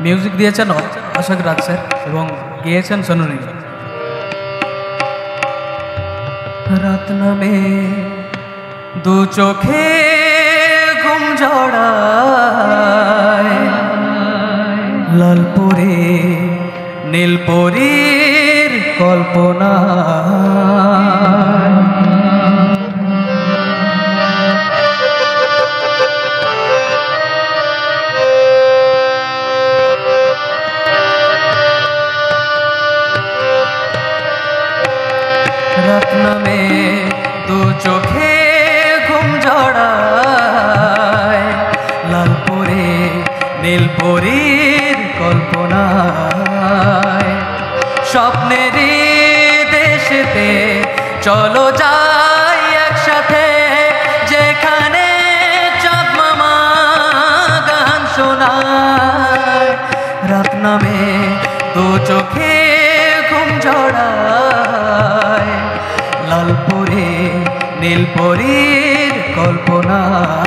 Music দিয়েছেন অশোক রাজ sir এবং গেয়েছেন সোনু নিগম। রাত নামে দু চোখে ঘুম ঝড়ায়, লালপুরে নীলপরীর কল্পনা। রাত নামে দু চোখে ঘুম ঝড়ায়, লালপুরে নীলপরীর কল্পনায়। স্বপ্নেরই দেশেতে চলো যাই একসাথে, যেখানে চাঁদ মামা গান শোনায়। রাত নামে দু চোখে ঘুম ঝড়ায়, লালপুরে নীলপরীর কল্পনায়।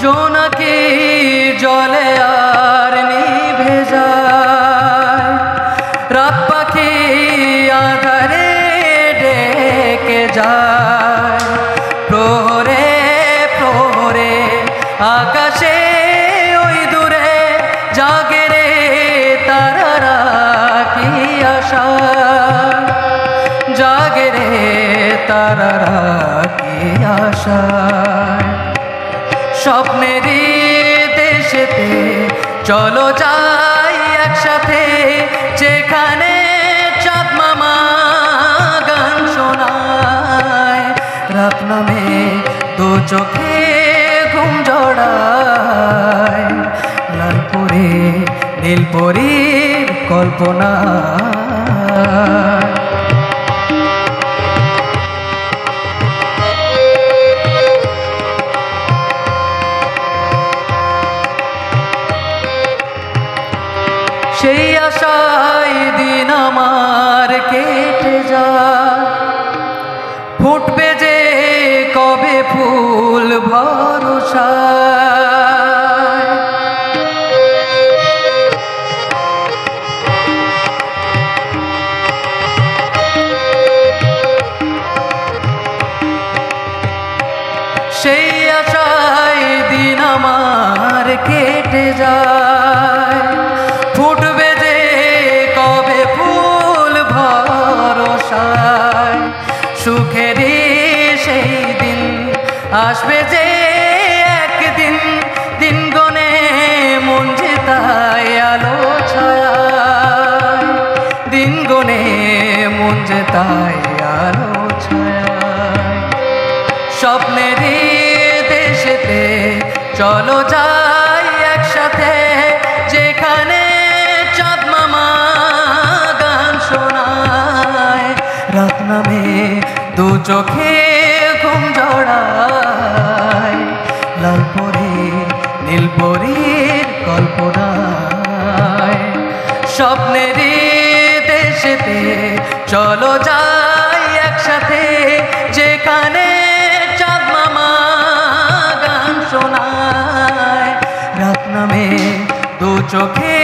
জোনাকি জলে আর নিভে যায়, রাত পাখি আঁধারে ডেকে যায়। প্রহরে প্রহরে আকাশে ওই দূরে জাগে রে তারারা, কি আশা জাগে রে তারারা, কি আশা। স্বপ্নেরই দেশেতে চলো যাই একসাথে, যেখানে চাঁদ মামা গান শোনায়। রাত নামে দু চোখে ঘুম ঝড়ায়, লালপুরে নীলপরীর কল্পনায়। সেই আশায় দিন আমার কেটে যায়, ফুটবে যে কবে ফুল ভরসায়। সেই আশায় দিন আমার কেটে যায়, ফুটবে যে কবে ফুল ভরসায়। সুখেরই সেই দিন আসবে যে একদিন, দিন গনে মন যেতায় আলো ছায়ায়। দিন গনে মন যেতায় আলো ছায়ায়। স্বপ্নেরই দেশেতে চলো যাই একসাথে, যেখানে চাঁদ মামা গান শোনায়। রাত নামে দু চোখে ঘুম ঝড়ায়, লালপুরে নীলপরীর কল্পনায়। স্বপ্নেরই দেশেতে চলো যাই একসাথে, যেখানে চাঁদ মামা গান শোনায়। রাত নামে দু চোখে